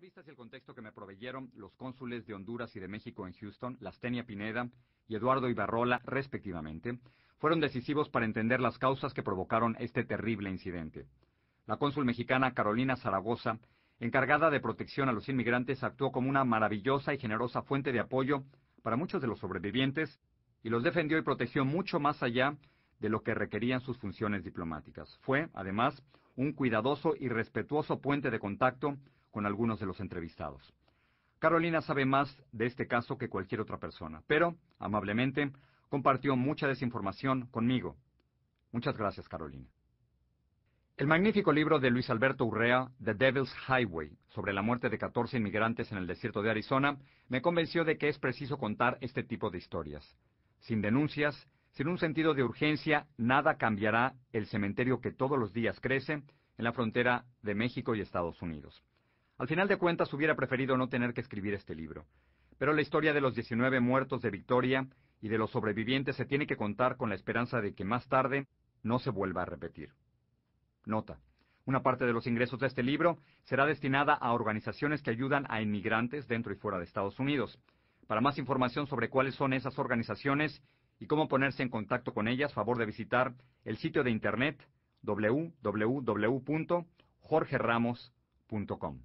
entrevistas y el contexto que me proveyeron los cónsules de Honduras y de México en Houston, Lastenia Pineda y Eduardo Ibarrola, respectivamente, fueron decisivos para entender las causas que provocaron este terrible incidente. La cónsul mexicana Carolina Zaragoza, encargada de protección a los inmigrantes, actuó como una maravillosa y generosa fuente de apoyo para muchos de los sobrevivientes y los defendió y protegió mucho más allá de lo que requerían sus funciones diplomáticas. Fue, además, un cuidadoso y respetuoso puente de contacto con algunos de los entrevistados. Carolina sabe más de este caso que cualquier otra persona, pero, amablemente, compartió mucha desinformación conmigo. Muchas gracias, Carolina. El magnífico libro de Luis Alberto Urrea, The Devil's Highway, sobre la muerte de 14 inmigrantes en el desierto de Arizona, me convenció de que es preciso contar este tipo de historias. Sin denuncias, sin un sentido de urgencia, nada cambiará el cementerio que todos los días crece en la frontera de México y Estados Unidos. Al final de cuentas, hubiera preferido no tener que escribir este libro. Pero la historia de los 19 muertos de Victoria y de los sobrevivientes se tiene que contar con la esperanza de que más tarde no se vuelva a repetir. Nota: una parte de los ingresos de este libro será destinada a organizaciones que ayudan a inmigrantes dentro y fuera de Estados Unidos. Para más información sobre cuáles son esas organizaciones y cómo ponerse en contacto con ellas, favor de visitar el sitio de internet www.jorgeramos.com.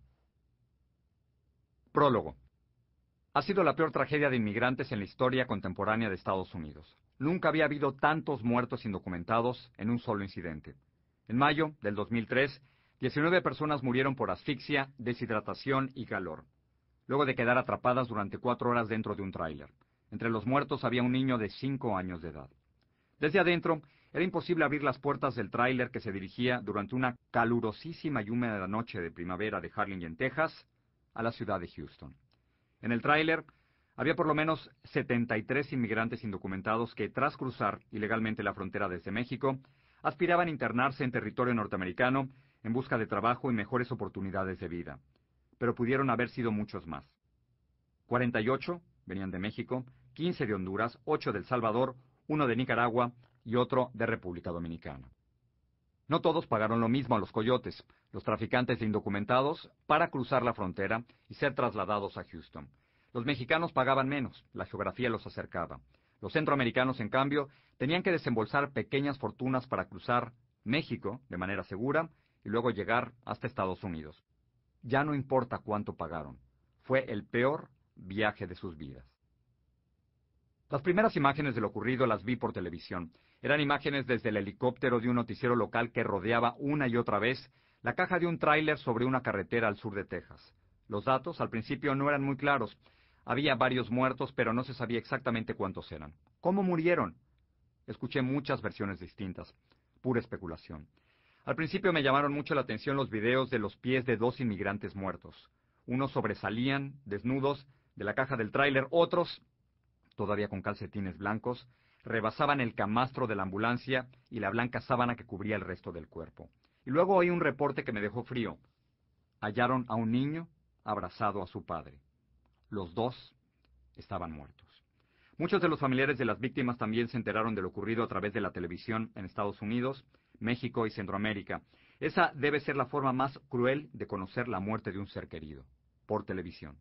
Prólogo. Ha sido la peor tragedia de inmigrantes en la historia contemporánea de Estados Unidos. Nunca había habido tantos muertos indocumentados en un solo incidente. En mayo del 2003, 19 personas murieron por asfixia, deshidratación y calor, luego de quedar atrapadas durante 4 horas dentro de un tráiler. Entre los muertos había un niño de 5 años de edad. Desde adentro, era imposible abrir las puertas del tráiler que se dirigía durante una calurosísima y húmeda noche de primavera de Harlingen, Texas, a la ciudad de Houston. En el tráiler había por lo menos 73 inmigrantes indocumentados que, tras cruzar ilegalmente la frontera desde México, aspiraban a internarse en territorio norteamericano en busca de trabajo y mejores oportunidades de vida. Pero pudieron haber sido muchos más. 48 venían de México, 15 de Honduras, 8 de El Salvador, 1 de Nicaragua y otro de República Dominicana. No todos pagaron lo mismo a los coyotes, los traficantes de indocumentados, para cruzar la frontera y ser trasladados a Houston. Los mexicanos pagaban menos, la geografía los acercaba. Los centroamericanos, en cambio, tenían que desembolsar pequeñas fortunas para cruzar México de manera segura y luego llegar hasta Estados Unidos. Ya no importa cuánto pagaron, fue el peor viaje de sus vidas. Las primeras imágenes de lo ocurrido las vi por televisión. Eran imágenes desde el helicóptero de un noticiero local que rodeaba una y otra vez la caja de un tráiler sobre una carretera al sur de Texas. Los datos al principio no eran muy claros. Había varios muertos, pero no se sabía exactamente cuántos eran. ¿Cómo murieron? Escuché muchas versiones distintas. Pura especulación. Al principio me llamaron mucho la atención los videos de los pies de 2 inmigrantes muertos. Unos sobresalían, desnudos, de la caja del tráiler. Otros, todavía con calcetines blancos, rebasaban el camastro de la ambulancia y la blanca sábana que cubría el resto del cuerpo. Y luego oí un reporte que me dejó frío. Hallaron a un niño abrazado a su padre. Los 2 estaban muertos. Muchos de los familiares de las víctimas también se enteraron de lo ocurrido a través de la televisión en Estados Unidos, México y Centroamérica. Esa debe ser la forma más cruel de conocer la muerte de un ser querido, por televisión.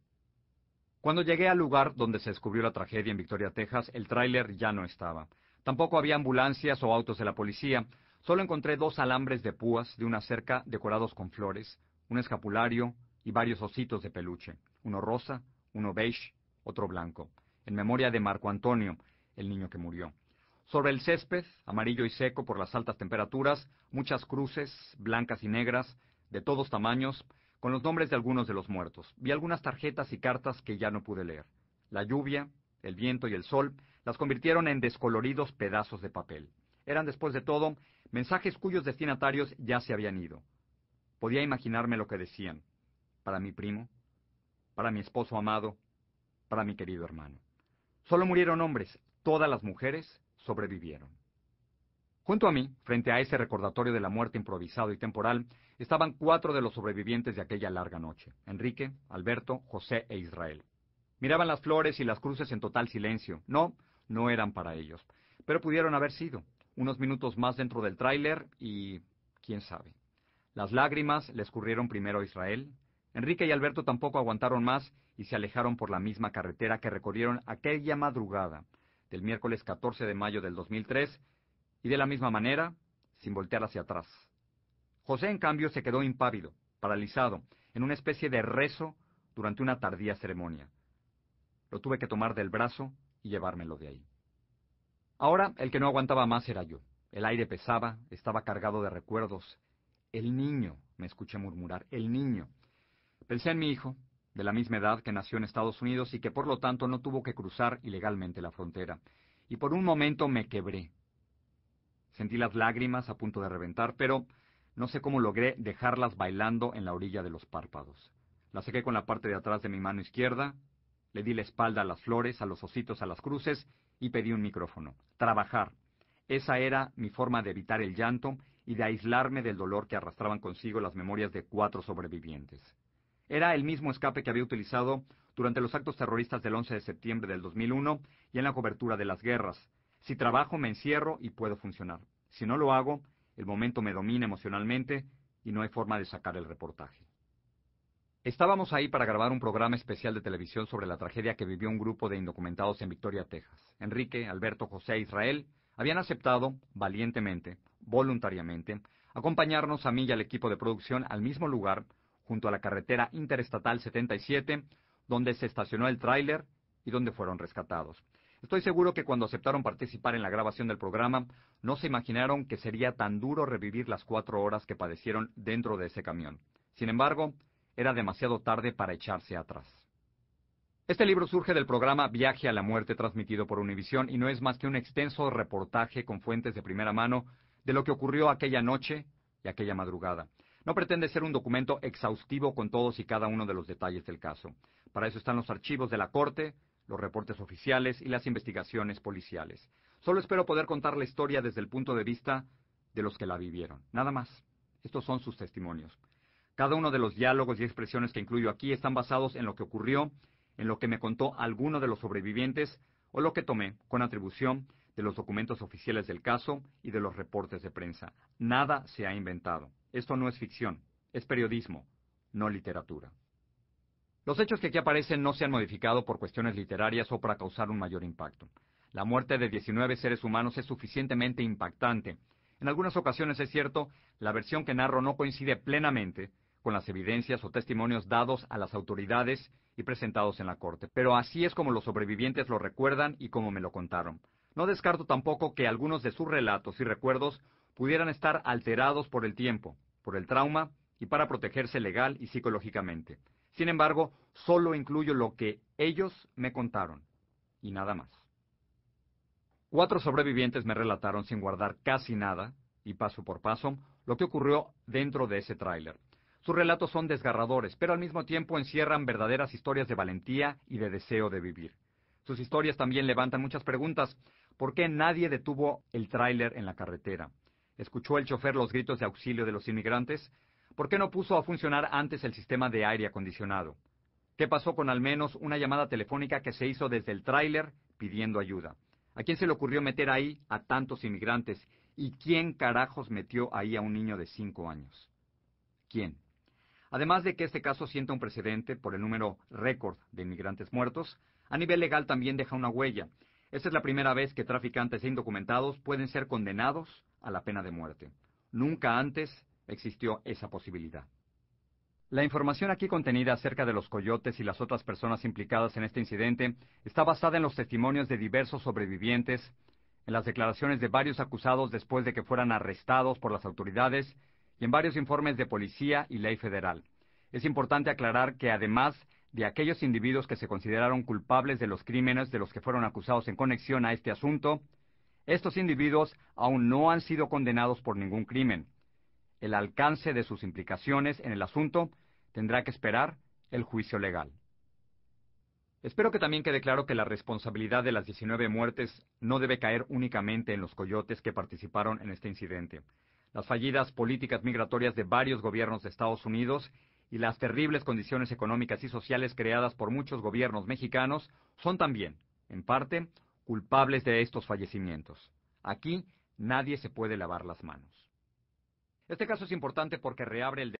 Cuando llegué al lugar donde se descubrió la tragedia en Victoria, Texas, el tráiler ya no estaba. Tampoco había ambulancias o autos de la policía. Solo encontré 2 alambres de púas de una cerca decorados con flores, un escapulario y varios ositos de peluche, uno rosa, uno beige, otro blanco, en memoria de Marco Antonio, el niño que murió. Sobre el césped, amarillo y seco por las altas temperaturas, muchas cruces, blancas y negras, de todos tamaños, con los nombres de algunos de los muertos. Vi algunas tarjetas y cartas que ya no pude leer. La lluvia, el viento y el sol las convirtieron en descoloridos pedazos de papel. Eran, después de todo, mensajes cuyos destinatarios ya se habían ido. Podía imaginarme lo que decían. Para mi primo, para mi esposo amado, para mi querido hermano. Solo murieron hombres, todas las mujeres sobrevivieron. Junto a mí, frente a ese recordatorio de la muerte improvisado y temporal, estaban 4 de los sobrevivientes de aquella larga noche: Enrique, Alberto, José e Israel. Miraban las flores y las cruces en total silencio. No eran para ellos, pero pudieron haber sido. Unos minutos más dentro del tráiler y quién sabe. Las lágrimas le escurrieron primero a Israel, Enrique y Alberto tampoco aguantaron más y se alejaron por la misma carretera que recorrieron aquella madrugada del miércoles 14 de mayo del 2003 y de la misma manera, sin voltear hacia atrás. José, en cambio, se quedó impávido, paralizado, en una especie de rezo durante una tardía ceremonia. Lo tuve que tomar del brazo y llevármelo de ahí. Ahora, el que no aguantaba más era yo. El aire pesaba, estaba cargado de recuerdos. El niño, me escuché murmurar, el niño. Pensé en mi hijo, de la misma edad, que nació en Estados Unidos y que por lo tanto no tuvo que cruzar ilegalmente la frontera. Y por un momento me quebré. Sentí las lágrimas a punto de reventar, pero no sé cómo logré dejarlas bailando en la orilla de los párpados. Las sequé con la parte de atrás de mi mano izquierda, le di la espalda a las flores, a los ositos, a las cruces y pedí un micrófono. Trabajar. Esa era mi forma de evitar el llanto y de aislarme del dolor que arrastraban consigo las memorias de 4 sobrevivientes. Era el mismo escape que había utilizado durante los actos terroristas del 11 de septiembre del 2001 y en la cobertura de las guerras. Si trabajo, me encierro y puedo funcionar. Si no lo hago, el momento me domina emocionalmente y no hay forma de sacar el reportaje. Estábamos ahí para grabar un programa especial de televisión sobre la tragedia que vivió un grupo de indocumentados en Victoria, Texas. Enrique, Alberto, José e Israel habían aceptado, valientemente, voluntariamente, acompañarnos a mí y al equipo de producción al mismo lugar, junto a la carretera Interestatal 77, donde se estacionó el tráiler y donde fueron rescatados. Estoy seguro que cuando aceptaron participar en la grabación del programa, no se imaginaron que sería tan duro revivir las 4 horas que padecieron dentro de ese camión. Sin embargo, era demasiado tarde para echarse atrás. Este libro surge del programa Viaje a la Muerte transmitido por Univisión y no es más que un extenso reportaje con fuentes de primera mano de lo que ocurrió aquella noche y aquella madrugada. No pretende ser un documento exhaustivo con todos y cada uno de los detalles del caso. Para eso están los archivos de la Corte, los reportes oficiales y las investigaciones policiales. Solo espero poder contar la historia desde el punto de vista de los que la vivieron. Nada más. Estos son sus testimonios. Cada uno de los diálogos y expresiones que incluyo aquí están basados en lo que ocurrió, en lo que me contó alguno de los sobrevivientes o lo que tomé con atribución de los documentos oficiales del caso y de los reportes de prensa. Nada se ha inventado. Esto no es ficción, es periodismo, no literatura. Los hechos que aquí aparecen no se han modificado por cuestiones literarias o para causar un mayor impacto. La muerte de 19 seres humanos es suficientemente impactante. En algunas ocasiones, es cierto, la versión que narro no coincide plenamente con las evidencias o testimonios dados a las autoridades y presentados en la corte. Pero así es como los sobrevivientes lo recuerdan y como me lo contaron. No descarto tampoco que algunos de sus relatos y recuerdos pudieran estar alterados por el tiempo, por el trauma y para protegerse legal y psicológicamente. Sin embargo, solo incluyo lo que ellos me contaron y nada más. 4 sobrevivientes me relataron sin guardar casi nada, y paso por paso, lo que ocurrió dentro de ese tráiler. Sus relatos son desgarradores, pero al mismo tiempo encierran verdaderas historias de valentía y de deseo de vivir. Sus historias también levantan muchas preguntas. ¿Por qué nadie detuvo el tráiler en la carretera? ¿Escuchó el chofer los gritos de auxilio de los inmigrantes? ¿Por qué no puso a funcionar antes el sistema de aire acondicionado? ¿Qué pasó con al menos una llamada telefónica que se hizo desde el tráiler pidiendo ayuda? ¿A quién se le ocurrió meter ahí a tantos inmigrantes? ¿Y quién carajos metió ahí a un niño de 5 años? ¿Quién? Además de que este caso sienta un precedente por el número récord de inmigrantes muertos, a nivel legal también deja una huella. Esta es la primera vez que traficantes e indocumentados pueden ser condenados a la pena de muerte. Nunca antes existió esa posibilidad. La información aquí contenida acerca de los coyotes y las otras personas implicadas en este incidente está basada en los testimonios de diversos sobrevivientes, en las declaraciones de varios acusados después de que fueran arrestados por las autoridades y en varios informes de policía y ley federal. Es importante aclarar que además de aquellos individuos que se consideraron culpables de los crímenes de los que fueron acusados en conexión a este asunto, estos individuos aún no han sido condenados por ningún crimen. El alcance de sus implicaciones en el asunto tendrá que esperar el juicio legal. Espero que también quede claro que la responsabilidad de las 19 muertes no debe caer únicamente en los coyotes que participaron en este incidente. Las fallidas políticas migratorias de varios gobiernos de Estados Unidos y las terribles condiciones económicas y sociales creadas por muchos gobiernos mexicanos son también, en parte, culpables de estos fallecimientos. Aquí nadie se puede lavar las manos. Este caso es importante porque reabre el